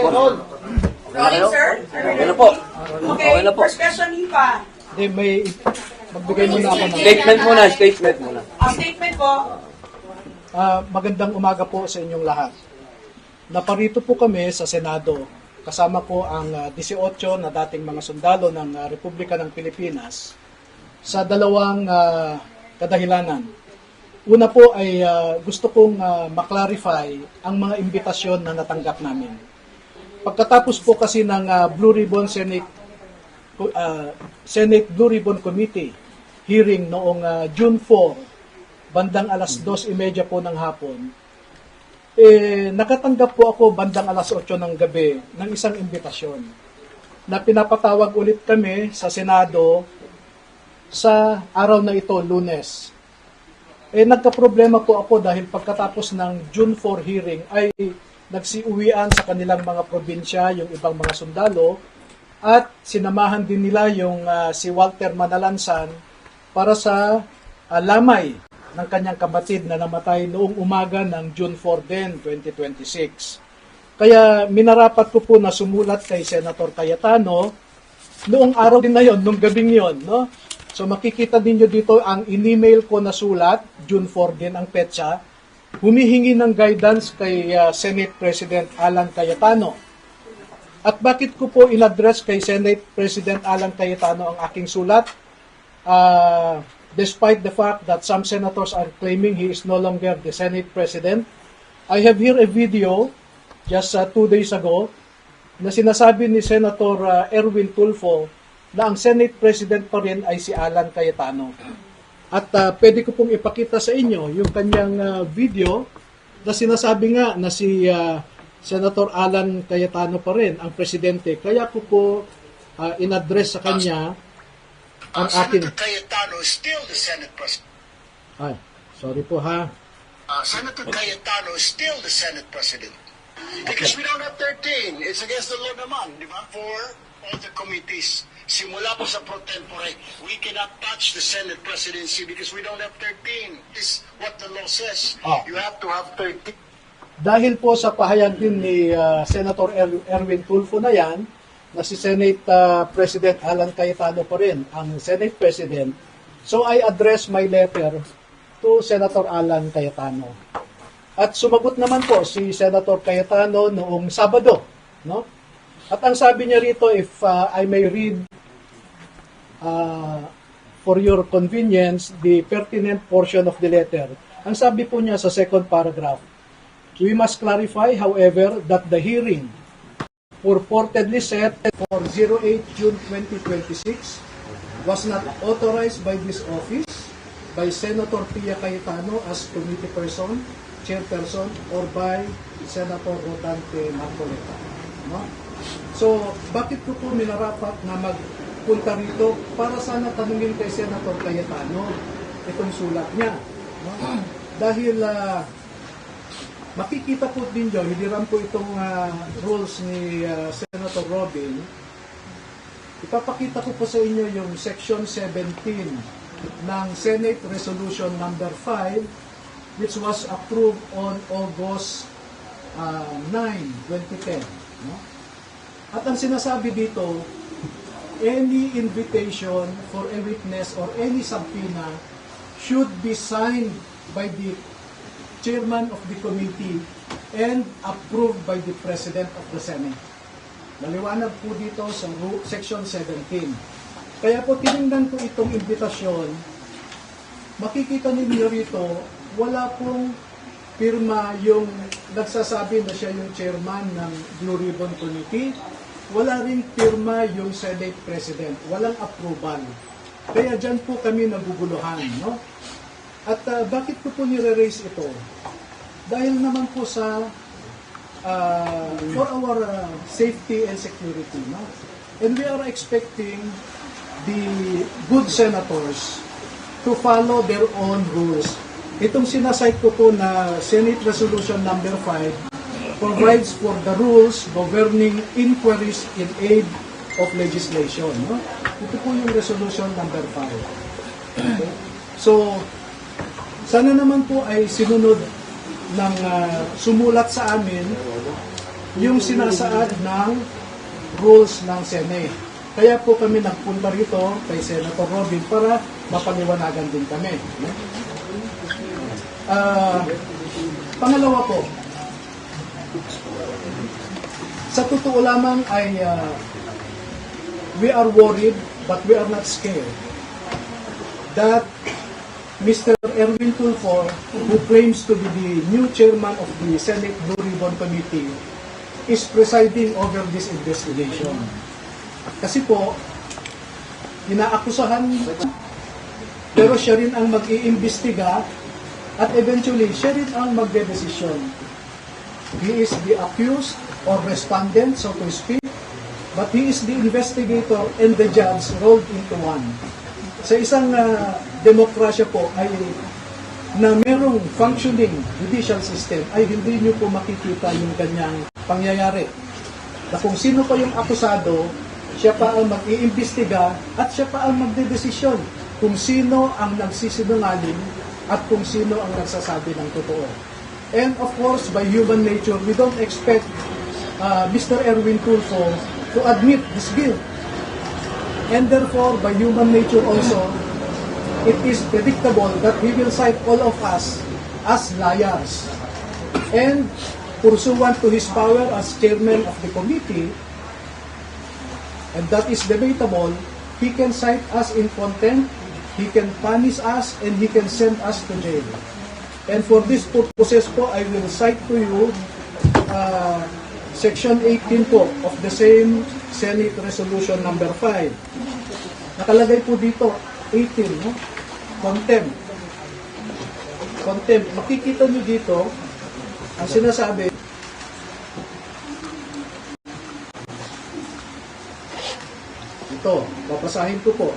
Rolling, sir? Okay na po. Okay, Okay na po. first question, Hipa. May magbigay muna ako ng Statement muna. Ang statement po, magandang umaga po sa inyong lahat. Naparito po kami sa Senado. Kasama ko ang 18 na dating mga sundalo ng Republika ng Pilipinas sa dalawang kadahilanan. Una po ay gusto kong maklarify ang mga imbitasyon na natanggap namin. Pagkatapos po kasi ng Blue Ribbon Senate Blue Ribbon Committee hearing noong June 4, bandang alas 2:30 po ng hapon, nakatanggap po ako bandang alas 8 ng gabi ng isang imbitasyon na pinapatawag ulit kami sa Senado sa araw na ito, Lunes. Nagka-problema po ako dahil pagkatapos ng June 4 hearing ay nagsiuwian sa kanilang mga probinsya yung ibang mga sundalo at sinamahan din nila yung si Walter Manalansan para sa lamay ng kanyang kapatid na namatay noong umaga ng June 4 din, 2026. Kaya minarapat ko po na sumulat kay Senator Cayetano noong araw din na yon, noong gabing yon, no? So makikita ninyo dito ang in-email ko na sulat, June 4 din ang petsa, humihingi ng guidance kay Senate President Alan Cayetano. At bakit ko po in-address kay Senate President Alan Cayetano ang aking sulat? Despite the fact that some senators are claiming he is no longer the Senate President, I have here a video just 2 days ago na sinasabi ni Senator Erwin Tulfo na ang Senate President pa rin ay si Alan Cayetano. At pwede ko pong ipakita sa inyo yung kanyang video na sinasabi nga na si Senator Alan Cayetano pa rin ang presidente. Kaya ko po in-address sa kanya ang aking... Senator Cayetano is still the Senate President. Ay, sorry po ha. Senator Cayetano is still the Senate President. Because we don't have 13. It's against the law naman, di ba? For all the committees. Simula po sa pro tempore, we cannot touch the Senate presidency because we don't have 13. This is what the law says. You have to have 13. Dahil po sa pahayag din ni Senator Erwin Tulfo na yan, na si Senate President Alan Cayetano pa rin ang Senate President, so I address my letter to Senator Alan Cayetano. At sumagot naman po si Senator Cayetano noong Sabado, no? At ang sabi niya rito, if I may read for your convenience the pertinent portion of the letter. Ang sabi po niya sa second paragraph, we must clarify, however, that the hearing purportedly set for 08 June 2026 was not authorized by this office, by Senator Pia Cayetano as committee person, chairperson, or by Senator Rodante Marcoleta. No? So, bakit ko po minarapat na magpunta rito para sana tanungin kay Senator Cayetano itong sulat niya. No? Dahil makikita po din nyo, hiliran po itong rules ni Senator Robin. Ipapakita ko po sa inyo yung Section 17 ng Senate Resolution number 5 which was approved on August 9, 2010. No? At ang sinasabi dito, any invitation for a witness or any subpoena should be signed by the chairman of the committee and approved by the President of the Senate. Maliwanag po dito sa Section 17. Kaya po tinignan ko itong imbitasyon, makikita ninyo rito, wala pong pirma yung nagsasabi na siya yung chairman ng Blue Ribbon Committee, wala ring pirma yung Senate President, walang approval. Kaya dyan po kami naguguluhan, no? At bakit ko po nire-raise ito? Dahil naman po sa for our safety and security, no? And we are expecting the good senators to follow their own rules. Itong sinasite ko po na Senate Resolution number 5 provides for the rules governing inquiries in aid of legislation. No? Ito po yung Resolution number 5. Okay? So, sana naman po ay sinunod ng sumulat sa amin yung sinasaad ng rules ng Senate. Kaya po kami nagpunta rito kay Senator Robin para mapaliwanagan din kami. Pangalawa po, sa totoo lamang ay we are worried but we are not scared that Mr. Erwin Tulfo, who claims to be the new chairman of the Senate Blue Ribbon Committee, is presiding over this investigation. Kasi po, inaakusahan, pero siya rin ang mag-iimbestiga at eventually siya rin ang magdedesisyon. He is the accused or respondent, so to speak, but he is the investigator and the judge rolled into one. Sa isang demokrasya po ay na merong functioning judicial system ay hindi nyo po makikita yung kanyang pangyayari. Na kung sino pa yung akusado, siya pa ang mag-iimbestiga at siya pa ang magdedesisyon kung sino ang nagsisinungaling at kung sino ang nagsasabi ng totoo. And of course, by human nature, we don't expect Mr. Erwin Tulfo to admit his guilt. And therefore, by human nature also, it is predictable that he will cite all of us as liars. And pursuant to his power as chairman of the committee, and that is debatable, he can cite us in contempt, he can punish us, and he can send us to jail. And for this purposes po, I will cite to you Section 18 po of the same Senate Resolution number 5. Nakalagay po dito, 18, no? Contempt. Contempt. Makikita nyo dito, ang sinasabi, ito, papasahin ko po.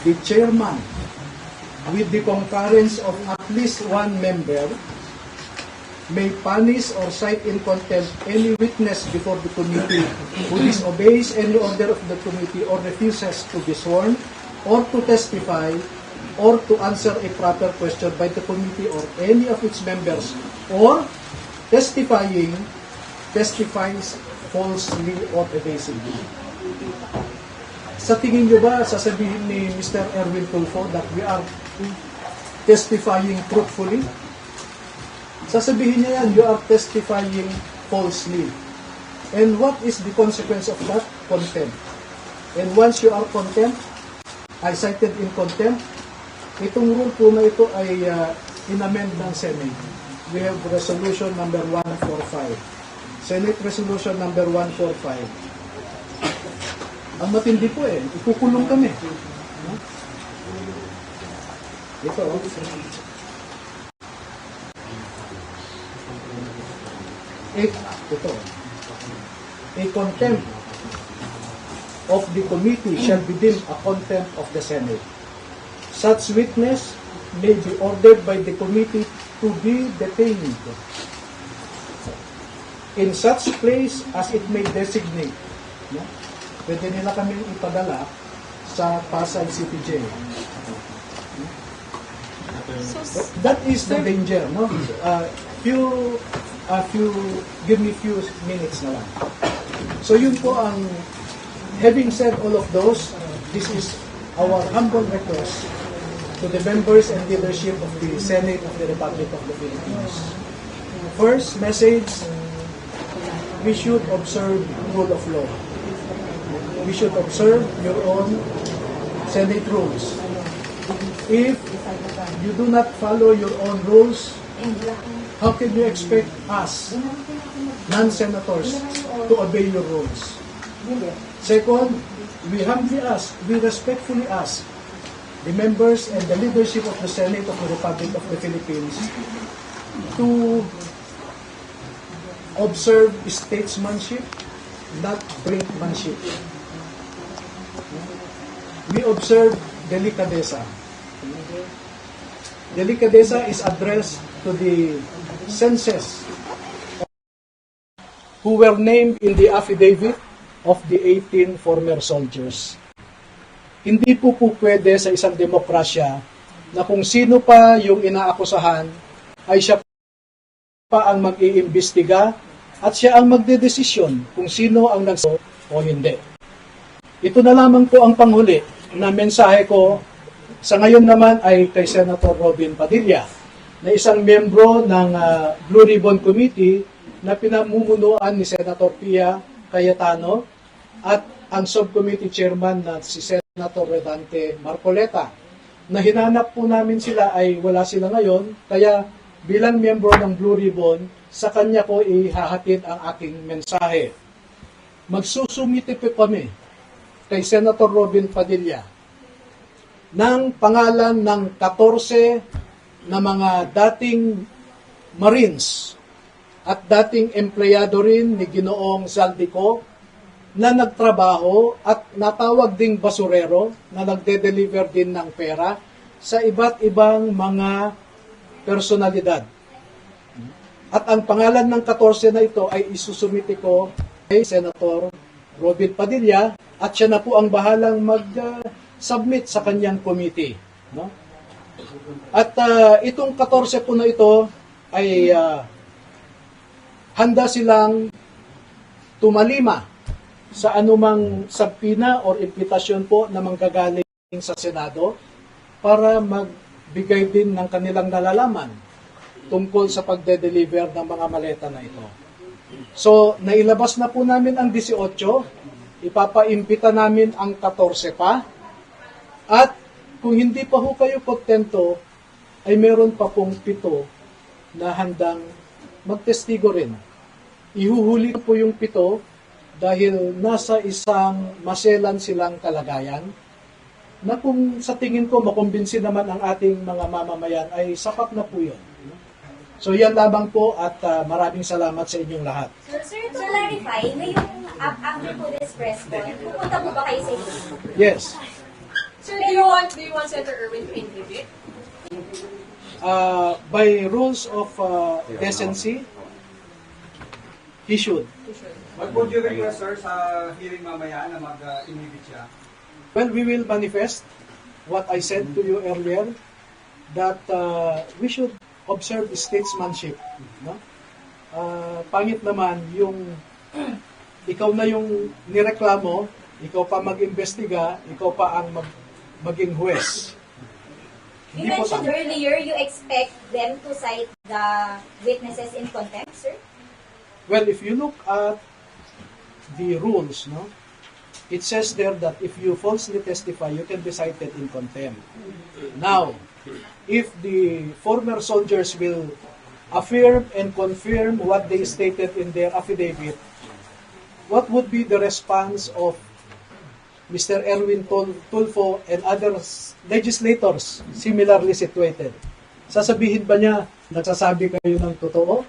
The chairman, with the concurrence of at least one member, may punish or cite in contempt any witness before the committee who disobeys any order of the committee or refuses to be sworn or to testify or to answer a proper question by the committee or any of its members or testifies falsely or evasively. Sa tingin nyo ba, sasabihin ni Mr. Erwin Tulfo that we are testifying truthfully? Sasabihin niya yan, you are testifying falsely. And what is the consequence of that? Contempt. And once you are contempt, I cited in contempt, itong rule po na ito ay inamend ng Senate. We have resolution number 145. Senate resolution number 145. Ang matindi po ikukulong kami. Ito, ito. A contempt of the committee shall be deemed a contempt of the Senate. Such witness may be ordered by the committee to be detained in such place as it may designate. No? Pwede nila kaming ipadala sa Pasay City Jail. That is the danger, no? Give me few minutes na lang. So yun po ang, having said all of those, this is our humble request to the members and leadership of the Senate of the Republic of the Philippines. First message, we should observe rule of law. We should observe your own Senate rules. If you do not follow your own rules, how can you expect us, non-senators, to obey your rules? Second, we humbly ask, we respectfully ask the members and the leadership of the Senate of the Republic of the Philippines to observe statesmanship, not brinkmanship. We observe delicadeza. Delicadeza is addressed to the census who were named in the affidavit of the 18 former soldiers. Hindi po pwede sa isang demokrasya na kung sino pa yung inaakusahan ay siya pa ang mag-iimbestiga at siya ang magdedesisyon kung sino ang nagso o hindi. Ito na lamang po ang panghuli na mensahe ko sa ngayon naman ay kay Senator Robin Padilla, na isang membro ng Blue Ribbon Committee na pinamumunuan ni Senator Pia Cayetano at ang subcommittee chairman na si Senator Redante Marcoleta. Na hinanap po namin sila ay wala sila ngayon, kaya bilang membro ng Blue Ribbon, sa kanya ko ihahatid ang aking mensahe. Magsusumite po kami kay Senator Robin Padilla ng pangalan ng 14 na mga dating Marines at dating empleyado rin ni Ginoong Zaldico na nagtrabaho at natawag ding basurero na nagde-deliver din ng pera sa iba't ibang mga personalidad. At ang pangalan ng 14 na ito ay isusumite ko kay Senator Robin Padilla at siya na po ang bahalang mag-submit sa kanyang committee. No? At itong 14 po na ito ay handa silang tumalima sa anumang sabpina or impitasyon po na manggagaling sa Senado para magbigay din ng kanilang nalalaman tungkol sa pagde-deliver ng mga maleta na ito. So, nailabas na po namin ang 18, ipapaimpita namin ang 14 pa, at kung hindi pa ho kayo kontento, ay meron pa pong 7 na handang magtestigo rin. Ihuhuli po yung 7 dahil nasa isang maselan silang kalagayan na kung sa tingin ko makumbinsi naman ang ating mga mamamayan ay sapat na po yun. So yan lamang po at maraming salamat sa inyong lahat. Sir, to clarify, ngayong after po this press con, pupunta po ba kayo sa inyo? Yes. Sir, do you want Senator Erwin to inhibit? By rules of decency, he should. What would you request, sir, sa hearing mamaya na mag-inhibit siya? Well, we will manifest what I said to you earlier, that we should observe statesmanship. No? Pangit naman yung ikaw na yung nireklamo, ikaw pa mag-imbestiga, ikaw pa ang maging huwes. You mentioned earlier you expect them to cite the witnesses in contempt, sir? Well, if you look at the rules, no, it says there that if you falsely testify, you can be cited in contempt. Now, if the former soldiers will affirm and confirm what they stated in their affidavit, what would be the response of Mr. Erwin Tulfo and other legislators similarly situated? Sasabihin ba niya, nagsasabi kayo ng totoo?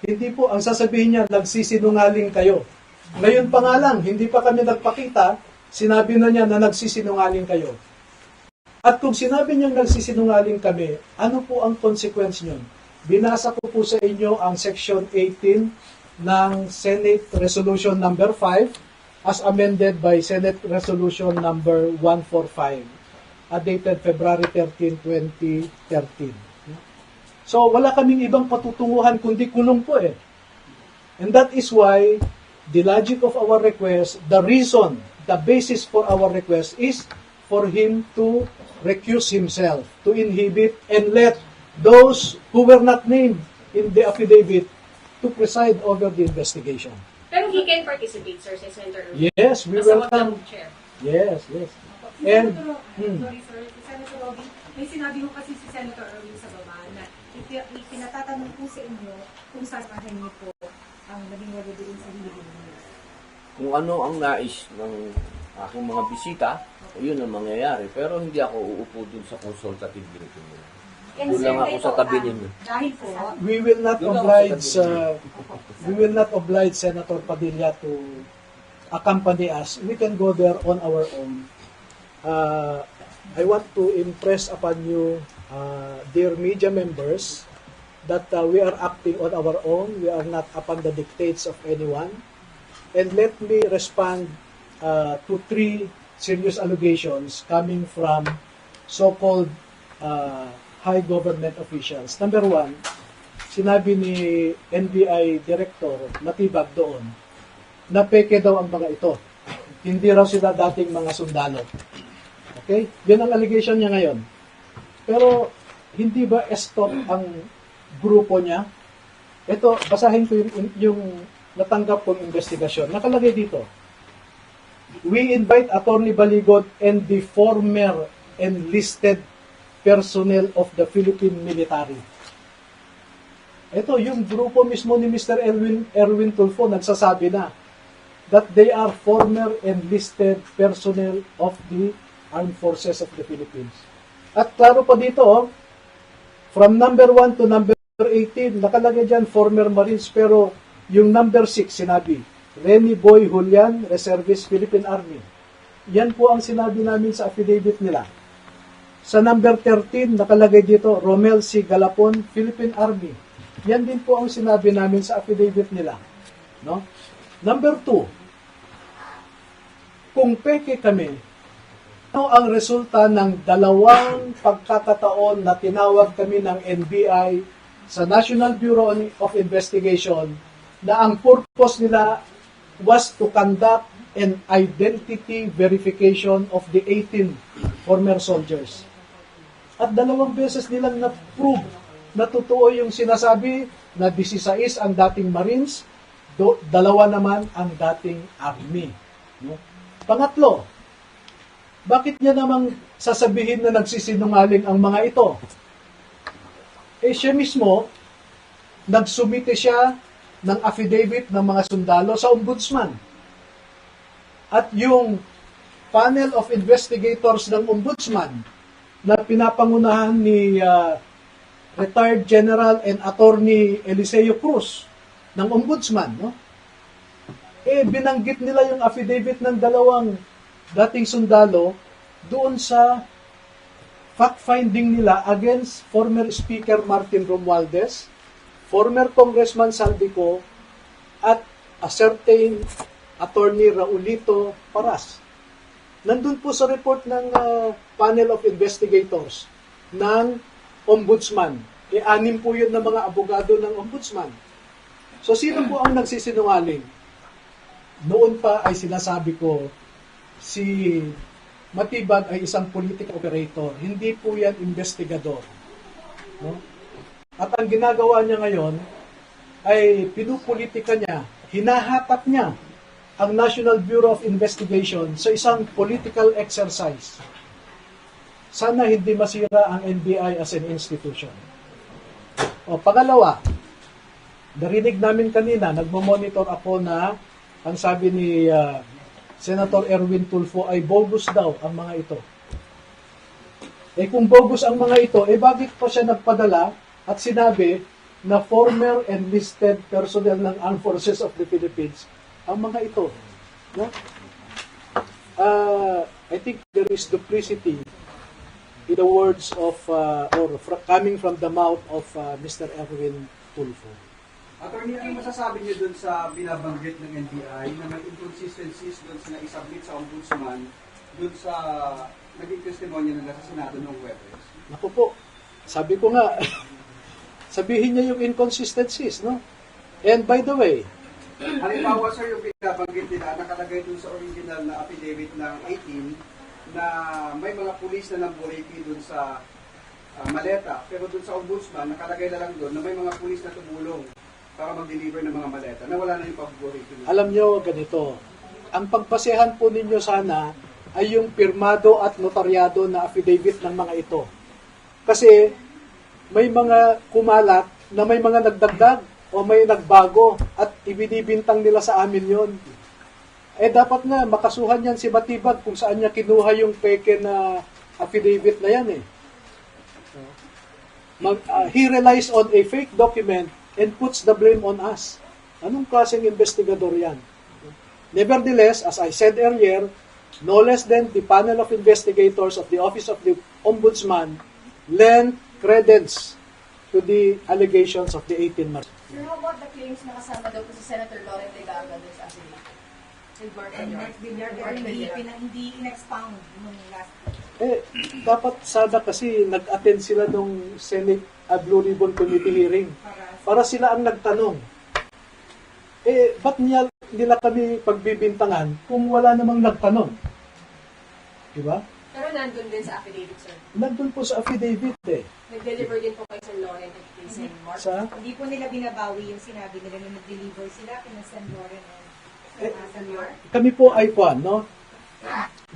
Hindi po. Ang sasabihin niya, nagsisinungaling kayo. Ngayon pa nga lang, hindi pa kami nagpakita, sinabi na niya na nagsisinungaling kayo. At kung sinabi niyang nagsisinungaling kami, ano po ang consequence niyon? Binasa ko po sa inyo ang Section 18 ng Senate Resolution number 5 as amended by Senate Resolution number 145 dated February 13, 2013. So wala kaming ibang patutunguhan kundi kulong po eh. And that is why the logic of our request, the reason, the basis for our request is for him to recuse himself, to inhibit and let those who were not named in the affidavit to preside over the investigation. Pero he can participate, sir, sa Senator Erwin. Yes, we As a welcome. chair. Yes, yes. And, Sorry sir, Senator Robby, may sinabi mo kasi si Senator Erwin sa baba na pinatatanong po sa inyo kung saan niyo po ang naging wala doon sa hearing niyo. Kung ano ang nais ng aking mga bisita, yun ang mangyayari. Pero hindi ako uupo dun sa consultative meeting. And Doon sir, lang ako ito, sa tabi ninyo. Dahil po, we will not oblige Senator Padilla to accompany us. We can go there on our own. I want to impress upon you, dear media members, that we are acting on our own. We are not upon the dictates of anyone. And let me respond to 3 serious allegations coming from so-called high government officials. Number 1, sinabi ni NBI Director Matibag doon na peke daw ang mga ito. Hindi raw sila dating mga sundalo. Okay? Yan ang allegation niya ngayon. Pero hindi ba stop ang grupo niya? Ito, basahin ko yung natanggap kong investigasyon. Nakalagay dito. We invite Attorney Baligot and the former enlisted personnel of the Philippine military. Ito, yung grupo mismo ni Mr. Erwin Tulfo nagsasabi na that they are former enlisted personnel of the Armed Forces of the Philippines. At klaro pa dito, from number 1 to number 18, nakalagay dyan former Marines, pero yung number 6 sinabi, Renny Boy Julian, Reservist Philippine Army. Yan po ang sinabi namin sa affidavit nila. Sa number 13, nakalagay dito, Romel C. Galapon, Philippine Army. Yan din po ang sinabi namin sa affidavit nila. No? Number 2, kung peke kami, ano ang resulta ng dalawang pagkakataon na tinawag kami ng NBI sa National Bureau of Investigation na ang purpose nila was to conduct an identity verification of the 18 former soldiers. At dalawang beses nilang na-prove na totoo yung sinasabi na 16 ang dating Marines, dalawa naman ang dating Army. No? Pangatlo, bakit niya namang sasabihin na nagsisinungaling ang mga ito? Siya mismo, nagsumite siya ng affidavit ng mga sundalo sa ombudsman. At yung panel of investigators ng ombudsman na pinapangunahan ni retired General and Attorney Eliseo Cruz ng ombudsman, no? Binanggit nila yung affidavit ng dalawang dating sundalo doon sa fact-finding nila against former Speaker Martin Romualdez, former Congressman Saldico, at a certain Attorney Raulito Paras. Nandun po sa report ng panel of investigators ng ombudsman. 6 po yun ng mga abogado ng ombudsman. So, sino po ang nagsisinungaling? Noon pa ay sinasabi ko, si Matibag ay isang political operator. Hindi po yan investigador. No? At ang ginagawa niya ngayon ay pinupolitika niya, hinahatak niya ang National Bureau of Investigation sa isang political exercise. Sana hindi masira ang NBI as an institution. Pangalawa, narinig namin kanina, nagmo-monitor ako na ang sabi ni Senator Erwin Tulfo ay bogus daw ang mga ito. Kung bogus ang mga ito, bakit pa siya nagpadala at sinabi na former enlisted personnel ng Armed Forces of the Philippines ang mga ito? No? I think there is duplicity in the words of, coming from the mouth of Mr. Erwin Tulfo. Attorney, ano masasabi niyo dun sa binabanggit ng NBI na may inconsistencies dun sa na-submit sa ombudsman dun sa naging testimonya nila sa Senado noong Huwebes? Naku po, sabi ko nga, sabihin niya yung inconsistencies, no? And by the way, halimbawa sir, yung binabanggit nila, nakalagay dun sa original na affidavit ng 18 na may mga pulis na namburiki dun sa maleta. Pero dun sa ombudsman, nakalagay na lang dun na may mga pulis na tumulong para mag-deliver ng mga maleta na wala na yung paborito. Alam nyo, ganito, ang pagbasehan po ninyo sana ay yung pirmado at notaryado na affidavit ng mga ito. Kasi may mga kumalat na may mga nagdagdag o may nagbago at ibinibintang nila sa amin yon. Dapat nga makasuhan yan si Matibag kung saan niya kinuha yung peke na affidavit na yan he relies on a fake document and puts the blame on us. Anong klaseng investigador yan? Nevertheless, as I said earlier, no less than the panel of investigators of the Office of the Ombudsman lend credence to the allegations of the 18 Marines. Sir, how about the claims na kasama daw po si Senator Lauren Legarda sa affidavit? With Mark And Villar. Mark Villar, pero hindi in-expound nung last Dapat sana kasi nag-attend sila nung Senate Blue Ribbon Committee hearing. Para sila ang nagtanong. Ba't nila kami pagbibintangan kung wala namang nagtanong? Diba? Pero nandun din sa affidavit, sir. Nandun po sa affidavit Nag-deliver din po kay Sir Lauren at kay Sir Mark. Sa, Hindi po nila binabawi yung sinabi nila na nag-deliver sila kina San Loren and San Mark. kami po ay kwan, no?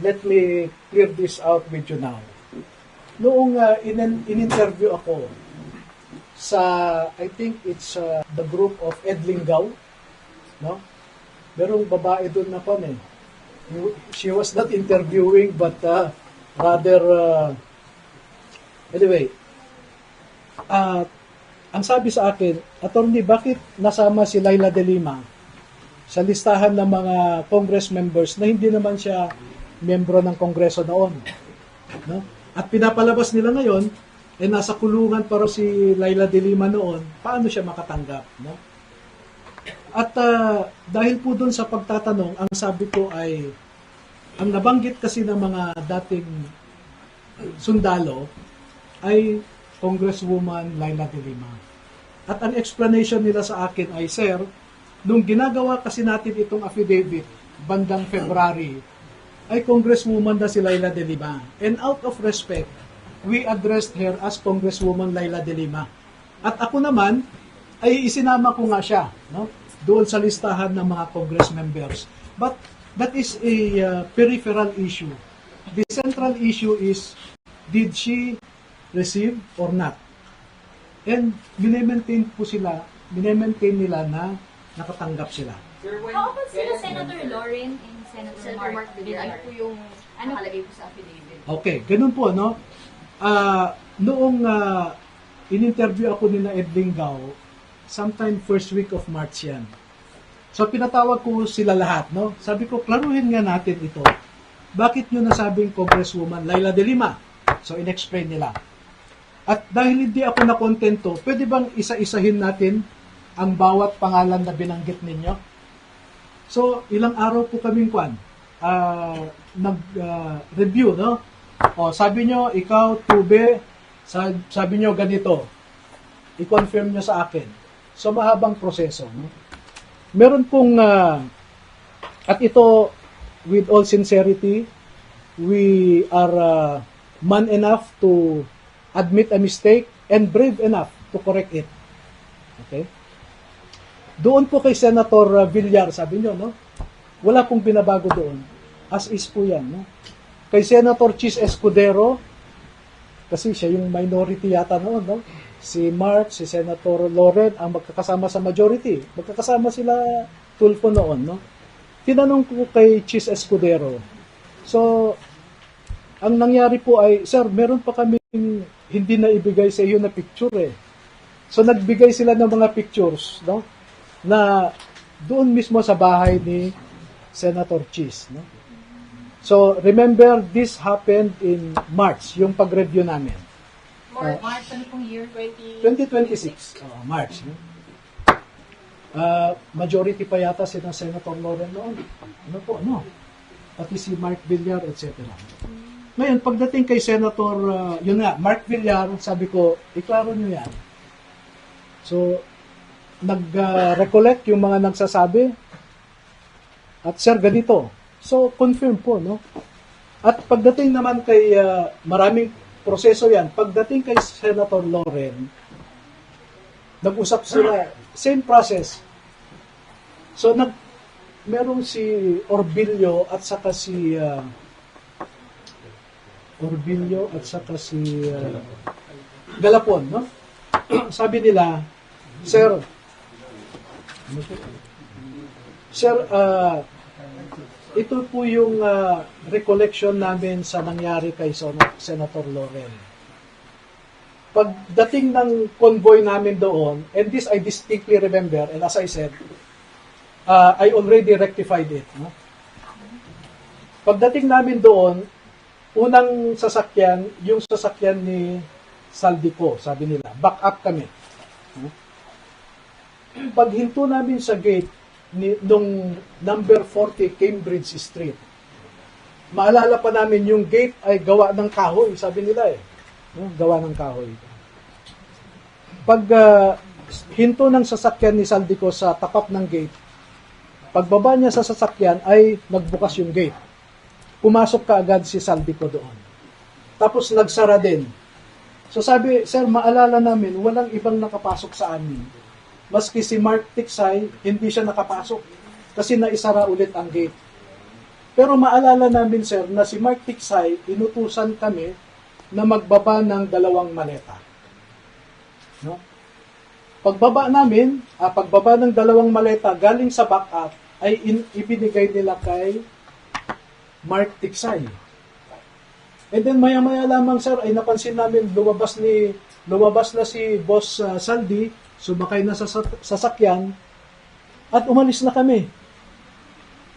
Let me clear this out with you now. Noong in-interview ako sa, I think it's the group of Ed Lingaw, no? Merong babae doon na kwan eh. She was not interviewing but rather anyway, ang sabi sa akin, Attorney, bakit nasama si Laila de Lima sa listahan ng mga Congress members na hindi naman siya miyembro ng Kongreso noon? No? At pinapalabas nila ngayon, nasa kulungan para si Laila de Lima noon, paano siya makatanggap? No? At dahil po doon sa pagtatanong, ang sabi ko ay, ang nabanggit kasi ng mga dating sundalo ay Congresswoman Laila de Lima. At ang explanation nila sa akin ay, Sir, nung ginagawa kasi natin itong affidavit bandang February, ay Congresswoman na si Laila de Lima. And out of respect, we addressed her as Congresswoman Laila de Lima. At ako naman, ay isinama ko nga siya, no? Doon sa listahan ng mga Congress members. But that is a peripheral issue. The central issue is, did she receive or not? And minemaintain nila na nakatanggap sila. How about sila Senator Lauren and Senator Senator Mark Villar. Ano Villar? po yung nakalagay po sa affidavit? Okay, ganun po, no? Noong in-interview ako ni Ed Lingaw, sometime first week of March yan. So, pinatawag ko sila lahat, no? Sabi ko, klaruhin nga natin ito. Bakit nyo nasabing Congresswoman Laila de Lima? So, in-explain nila. At dahil hindi ako nakontento, pwede bang isa-isahin natin ang bawat pangalan na binanggit ninyo? So, ilang araw po kaming nag-review, no? O, sabi nyo, ikaw, Tube, sabi nyo ganito. I-confirm nyo sa akin. So, mahabang proseso, no? Meron pong, at ito, with all sincerity, we are man enough to admit a mistake and brave enough to correct it. Okay? Doon po kay Senator Villar, sabi nyo, no? Wala pong binabago doon. As is po yan, no? Kay Senator Chis Escudero, kasi siya yung minority yata noon, no? Si Mark, si Senator Lauren, ang magkakasama sa majority. Magkakasama sila Tulfo noon, no? Tinanong ko kay Chis Escudero. So, ang nangyari po ay, Sir, meron pa kami hindi na ibigay sa iyo na picture eh. So, nagbigay sila ng mga pictures, no? Na doon mismo sa bahay ni Senator Chis, no? So, remember, this happened in March, yung pag-review namin. March, ano pong year? 2026. March. No? Majority pa yata si Senator Lauren noon. Ano po, no? Pati si Mark Villar, etc. Ngayon, pagdating kay Senator, yun nga, Mark Villar, sabi ko, iklaro nyo yan. So, nag-recollect yung mga nagsasabi. At sir, ganito. So, confirm po, no? At pagdating naman kay maraming proseso yan, pagdating kay Senator Lauren, nag-usap sila, same process. So, merong si Orbilio at saka si Galapon, no? Sabi nila, Sir, ito po yung recollection namin sa nangyari kay Senator Lauren. Pagdating ng convoy namin doon, and this I distinctly remember, and as I said, I already rectified it. No? Pagdating namin doon, unang sasakyan, yung sasakyan ni Saldico, sabi nila, back up kami. Paghinto namin sa gate, nung number 40 Cambridge Street. Maalala pa namin yung gate ay gawa ng kahoy, sabi nila eh. No? Gawa ng kahoy. Pag hinto ng sasakyan ni Saldico sa tapat ng gate, pagbaba niya sa sasakyan ay nagbukas yung gate. Pumasok kaagad si Saldico doon. Tapos nagsara din. So sabi, sir, maalala namin, walang ibang nakapasok sa amin. Maski si Mark Tiksay, hindi siya nakapasok kasi naisara ulit ang gate. Pero maalala namin, sir, na si Mark Tiksay, inutusan kami na magbaba ng 2 maleta. No? Pagbaba ng 2 maleta galing sa backup ay ibinigay nila kay Mark Tiksay. And then maya-maya lamang, sir, ay napansin namin lumabas na si Boss Saldi, sumakay na sa sasakyan at umalis na kami.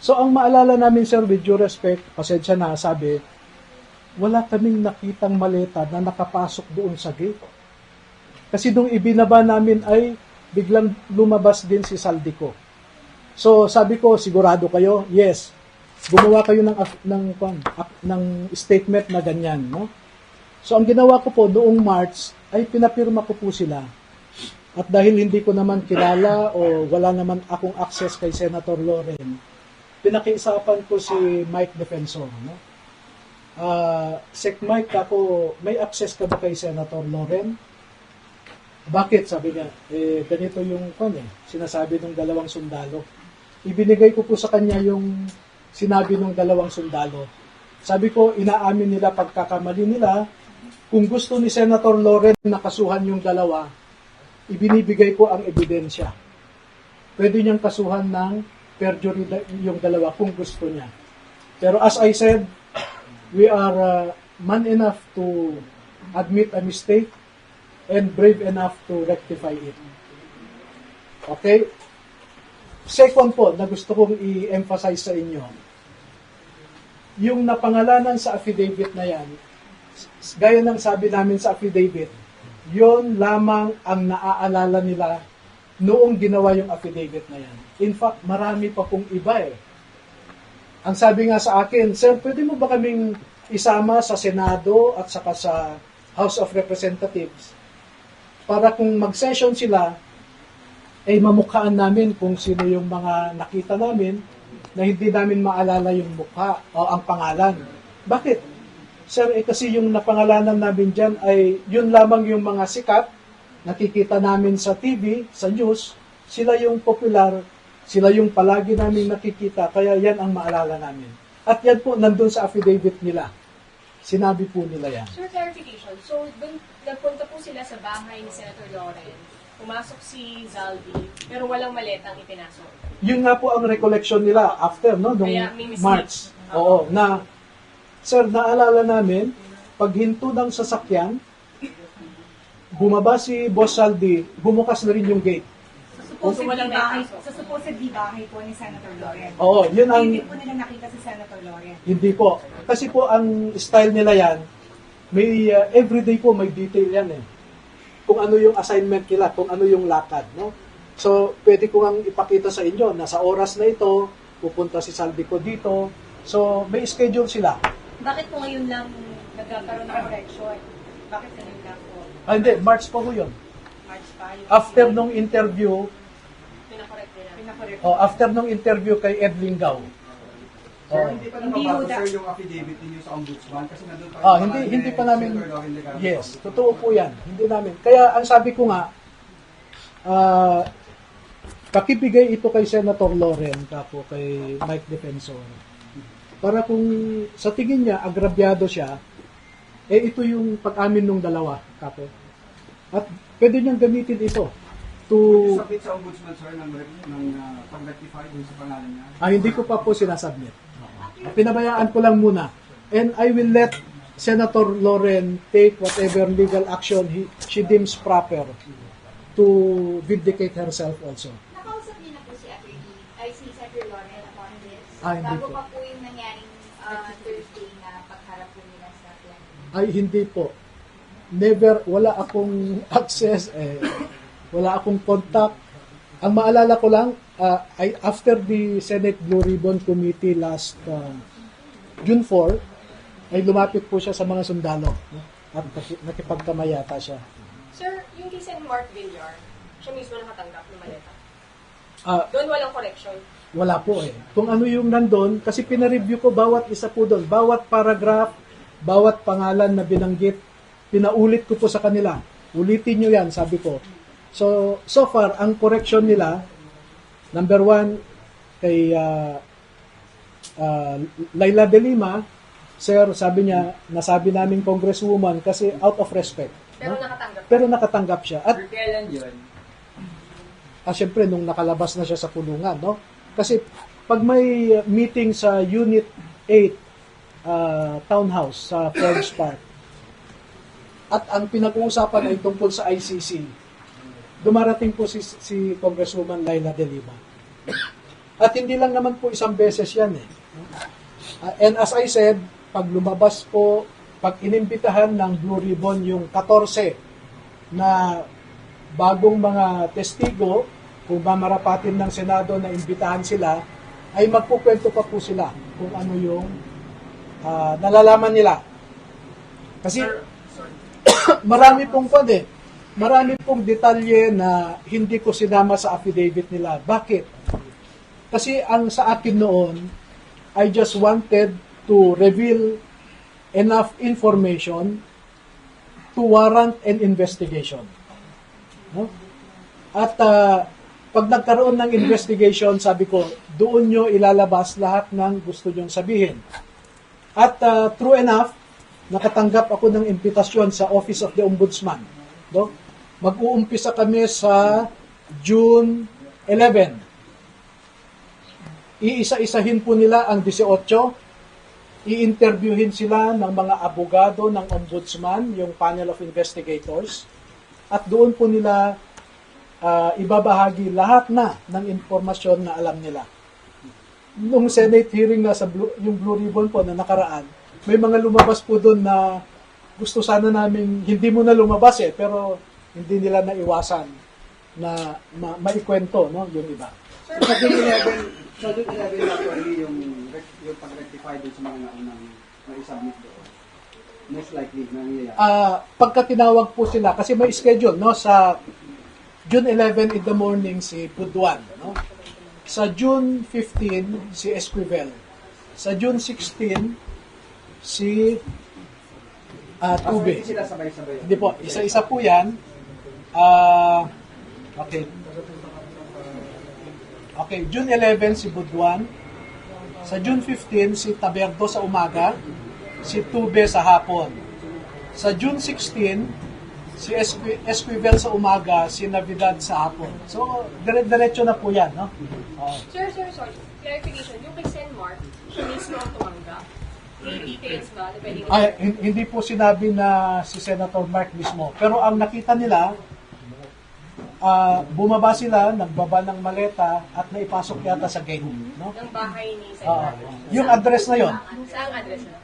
So ang maalala namin, sir, with due respect, pasensya na, sabi, wala kaming nakitang maleta na nakapasok doon sa gate. Kasi nung ibinaba namin ay biglang lumabas din si Saldico. So sabi ko, sigurado kayo? Yes. Gumawa kayo ng statement na ganyan, no? So ang ginawa ko po noong March ay pinapirma ko po sila. At dahil hindi ko naman kilala o wala naman akong access kay Senator Loren, pinakiusapan ko si Mike Defensor, no? Sec Mike, ako, may access ka ba kay Senator Loren? Bakit? Sabi niya, ganito yung sinasabi ng 2 sundalo. Ibinigay ko po sa kanya yung sinabi ng 2 sundalo. Sabi ko, inaamin nila pagkakamali nila. Kung gusto ni Senator Loren na kasuhan yung 2, ibinibigay ko ang ebidensya. Pwede niyang kasuhan ng perjury yung 2 kung gusto niya. Pero as I said, we are man enough to admit a mistake and brave enough to rectify it. Okay? Second po, na gusto kong i-emphasize sa inyo, yung napangalanan sa affidavit na yan, gaya ng sabi namin sa affidavit, yon lamang ang naaalala nila noong ginawa yung affidavit na yan. In fact, marami pa pong iba eh. Ang sabi nga sa akin, sir, pwede mo ba kaming isama sa Senado at saka sa House of Representatives para kung mag-session sila, ay mamukhaan namin kung sino yung mga nakita namin na hindi namin maalala yung mukha o ang pangalan. Bakit? Sir, kasi yung napangalanan namin dyan ay yun lamang yung mga sikat, nakikita namin sa TV, sa news, sila yung popular, sila yung palagi namin nakikita, kaya yan ang maalala namin. At yan po, nandun sa affidavit nila. Sinabi po nila yan. Sir, clarification. So, dun, nagpunta po sila sa bahay ni Senator Loren. Pumasok si Zaldi, pero walang maletang ipinasok. Yun nga po ang recollection nila after, no, nung Kaya may mistake. March. Oo, na, sir, naalala namin, paghinto ng sasakyan, bumaba si Boss Saldi, bumukas na rin yung gate. Sa supposedly bahay po ni Senator Loren. Oo, yun ang, Hindi po nila nakita si Senator Loren. hindi po. Kasi po, ang style nila yan, may, everyday po may detail yan eh. Kung ano yung assignment nila, kung ano yung lakad, no? So, pwede ko ang ipakita sa inyo na sa oras na ito, pupunta si Saldico dito. So, may schedule sila. Bakit po ngayon lang nagkakaroon ng correction? Bakit ngayon lang po? Hindi, March pa po yun. March pa yung After nung interview, Pinakorek nila. pinakorek. after nung interview kay Ed Lingaw. Sir, hindi pa Hindi nababago, ho, sir, yung affidavit ninyo sa ombudsman kasi nandun pa Hindi pa namin, Senator Loren Legarreta. yes, totoo po yan. Hindi namin. Kaya ang sabi ko nga, pakibigay ito kay Senator Loren, kapo kay Mike Defensor. Para kung sa tingin niya, agrabyado siya, ito yung pag-amin ng 2, kapo. At pwede niyang gamitin ito to... Submit sa ombudsman, sir, ng pag-rectify dun sa pangalan niya. hindi ko pa po sinasubmit. Pinabayaan ko lang muna. And I will let Senator Loren take whatever legal action she deems proper to vindicate herself also. Nakausap niyo na po si Senator Loren upon this. Hindi Bago po. pa po yung nangyaring Thursday na pagharap po nila sa plan. Ay, hindi po. Never, wala akong access, wala akong contact. Ang maalala ko lang, after the Senate Blue Ribbon Committee last June 4, ay lumapit po siya sa mga sundalo, no? At nakipagkamayata siya. Sir, yung kay Sen. Mark Villar, siya mismo nakatanggap ng maleta. Ah, Doon walang correction. wala po eh. Kung ano yung nandun, kasi pinareview ko bawat isa po doon, bawat paragraph, bawat pangalan na binanggit, pinaulit ko po sa kanila. Ulitin nyo yan, sabi ko. So far, ang correction nila, number 1, kay Laila de Lima, sir, sabi niya, nasabi namin congresswoman kasi out of respect. Pero No? nakatanggap. Pero nakatanggap siya. At Kailan yun? syempre, nung nakalabas na siya sa kulungan, no? Kasi, pag may meeting sa Unit 8 Townhouse sa Forge Park, at ang pinag-uusapan ay tungkol sa ICC, dumarating po si Congresswoman Laila de Lima. At hindi lang naman po isang beses yan eh. And as I said, pag lumabas po, pag inimbitahan ng Blue Ribbon yung 14 na bagong mga testigo, kung mamarapatin ng Senado na imbitahan sila, ay magpukwento pa po sila kung ano yung nalalaman nila. Kasi marami pong marami pong detalye na hindi ko sinama sa affidavit nila. Bakit? Kasi ang sa akin noon, I just wanted to reveal enough information to warrant an investigation. No? At pag nagkaroon ng investigation, sabi ko, doon nyo ilalabas lahat ng gusto nyong sabihin. At true enough, nakatanggap ako ng imbitasyon sa Office of the Ombudsman. No? Mag-uumpisa kami sa June 11. Iisa-isahin po nila ang 18. I-interviewin sila ng mga abogado ng Ombudsman, yung panel of investigators. At doon po nila ibabahagi lahat na ng impormasyon na alam nila. Nung Senate hearing na yung Blue Ribbon po na nakaraan, may mga lumabas po doon na gusto sana namin, hindi mo na lumabas pero hindi nila naiwasan na maikwento, no, yung iba. Sa June 11 na po yung pag-rectify doon sa mga naunang na-submit doon. Most likely, nangyayari. Pagka tinawag po sila, kasi may schedule, no, sa June 11 in the morning si Buduan, no? Sa June 15 si Esquivel. Sa June 16 si Tube. Hindi sila sabay-sabay. Hindi po, isa-isa po 'yan. Okay. Okay, June 11 si Buduan. Sa June 15 si Taberdo sa umaga, si Tube sa hapon. Sa June 16 si Esquivel sa umaga, si Navidad sa hapon. So, diretso na po yan, no? Sir, sorry. Clarification. Yung kay Sen. Mark, siya mismo ang tumanggap. May details ba na pwede Hindi po sinabi na si Senator Mark mismo. Pero ang nakita nila, bumaba sila, nagbaba ng maleta, at naipasok yata sa gate, no? ng bahay ni Sen. Mark? Yung address na yon. Saang address na?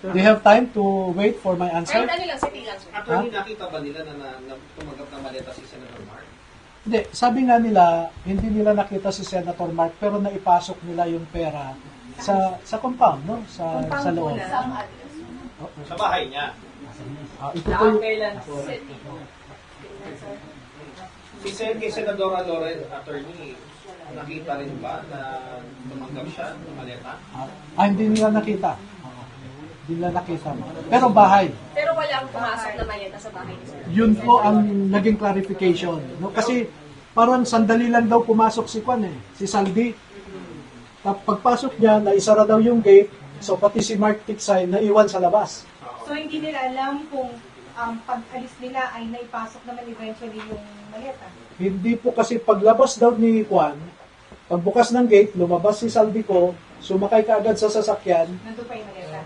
Do you have time to wait for my answer? Ano lang, city lang, sir. Attorney, nakita ba nila na tumanggap ng maleta si Senator Mark? Hindi, sabi nga nila, hindi nila nakita si Senator Mark, pero naipasok nila yung pera sa compound, no? Sa loob. Sa bahay niya. Ito po yung, Kay Senadora Loren, attorney, nakita rin ba na tumanggap siya ng maleta? hindi nila nakita. Hindi nila nakita. Pero bahay. Pero walang pumasok na maleta sa bahay ni Sir. Yun po ang naging clarification. No? Kasi parang sandali lang daw pumasok si Kwan si Saldi. Pagpasok niya, naisara daw yung gate, so pati si Mark Tiksay naiwan sa labas. So hindi nila alam kung pag-alis nila ay naipasok naman eventually yung maleta. Hindi po kasi paglabas daw ni Kwan, pagbukas ng gate, lumabas si Saldi ko, sumakay kaagad sa sasakyan. Nandun pa yung maleta.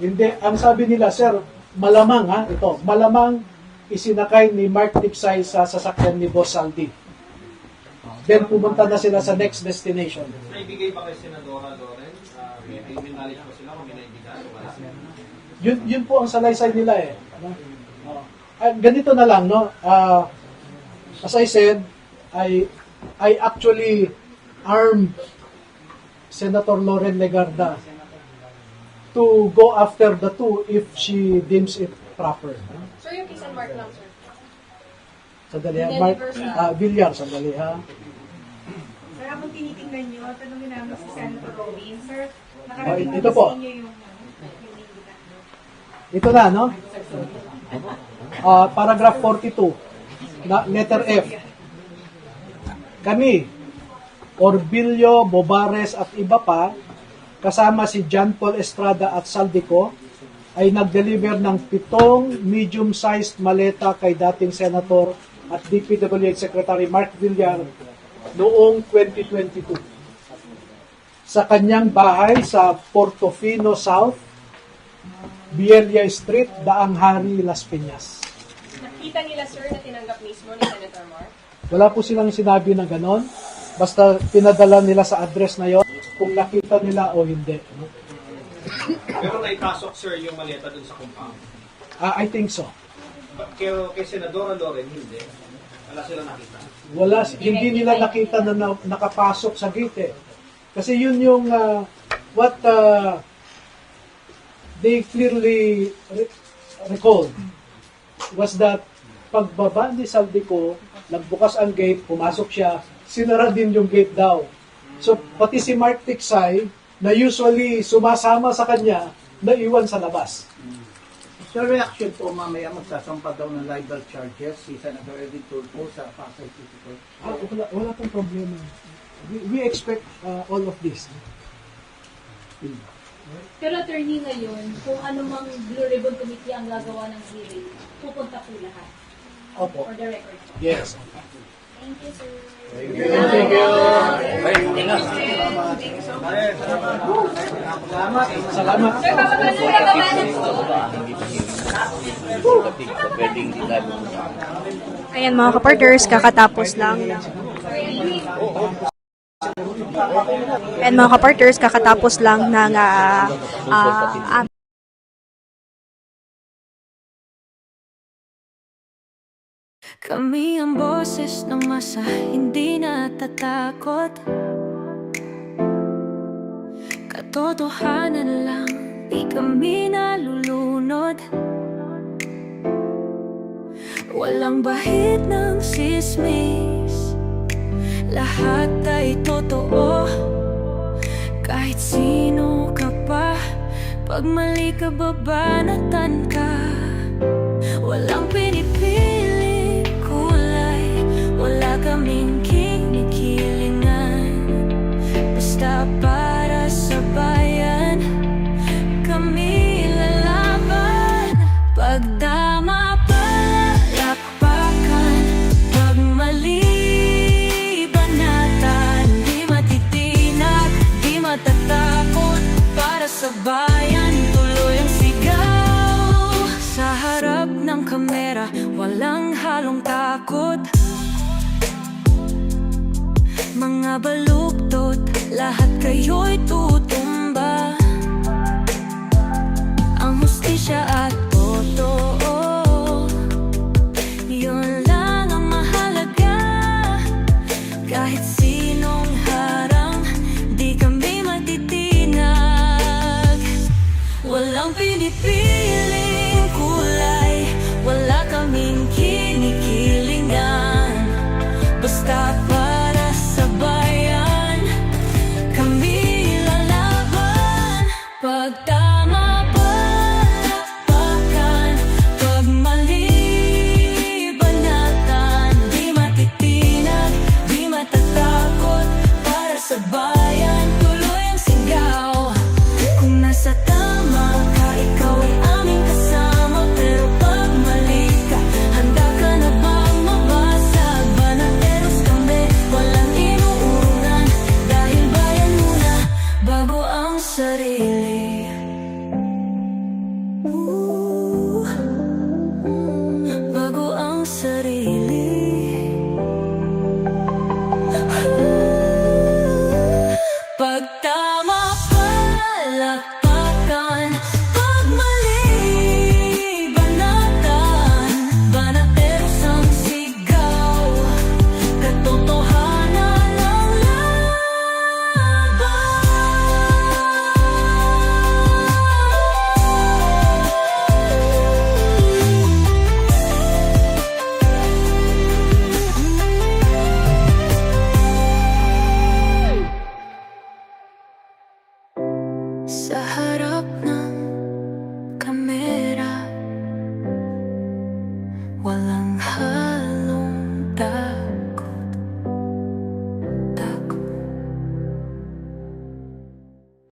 Hindi, ang sabi nila, sir, malamang malamang isinakay ni Mark Tiksay sa sasakyan ni Boss Saldi. Then pumunta na sila sa next destination. Naibigay ba kay Senadora Loren? May knowledge ba sila kung may naibigay? Yun po ang salaysay nila . Ganito na lang, no? As I said, I actually armed Senator Loren Legarda to go after the two if she deems it proper. Sir, yung kiss and mark lang, sir. Sandali ha, Mark, Villar, sandali ha. Sir, habang tinitingnan nyo, tanongin namin si Senator Robin. Sir, Oh, nakarating ito na po. sa inyo yung link. Ito na, no? Paragraph 42, letter F. Kami, Orbilio, Bobares at iba pa, kasama si John Paul Estrada at Saldico, ay nag-deliver ng 7 medium-sized maleta kay dating Senator at DPWH Secretary Mark Villar noong 2022 sa kanyang bahay sa Portofino South, Bielia Street, Daang Hari, Las Piñas. Nakita nila, sir, na tinanggap mismo ni Senator Mark? Wala po silang sinabi na ganon. Basta pinadala nila sa address na yon kung nakita nila o hindi. Pero naipasok, sir, yung maleta dun sa compound. I think so. Kay Senadora Loren, hindi. Wala sila nakita. Hindi nila nakita na nakapasok sa gate. Kasi yun yung what they clearly recalled was that pagbaba ni Saldico, nagbukas ang gate, pumasok siya, sinara din yung gate daw. So, pati si Mark Tiksay, na usually sumasama sa kanya, naiwan sa labas. Sa reaction po, mamaya magsasampa daw ng libel charges si Senator Edwin Tulfo sa Pasay City Court. Wala pong problema. We expect all of this. Pero attorney ngayon, kung anumang Blue Ribbon Committee ang gagawa ng hearing, pupunta po lahat. Opo. For the record po. Yes. Thank you, sir. Salamat. Pwedeng di tayo. Ayan mga kapartners, kakatapos lang. Ayan mga kapartners, kakatapos lang ng kami ang boses ng masa, hindi natatakot. Katotohanan lang, di kami nalulunod. Walang bahid ng sismis, lahat ay totoo. Kahit sino ka pa, pag mali ka babanatan ka. Walang pinipili kulay, wala kaming kinikilingan. Basta para sa bayan, kami lalaban. Pagdama palakpakan, pag mali banatan. Di matitinag, di matatakot, para sa bayan tuloy ang sigaw. Sa harap ng kamera, walang halong takot. Mga baluktot, lahat kayo'y tutumba. Ang hustisya at totoo, yun lang ang mahalaga. Kahit sinong harang, di kami matitinag. Walang pinipiling kulay, wala kaming kinikilingan. Basta para sa bayan, kami lalaban. Pag tama palakpakan, pag mali banatan. Di matitinag, di matatakot, para sa bayan tuloy ang sigaw. Kung nasa tama ka, ikaw ay aming kasama. Pero pag mali ka, handa ka na bang mabasag? Banateros kami, sa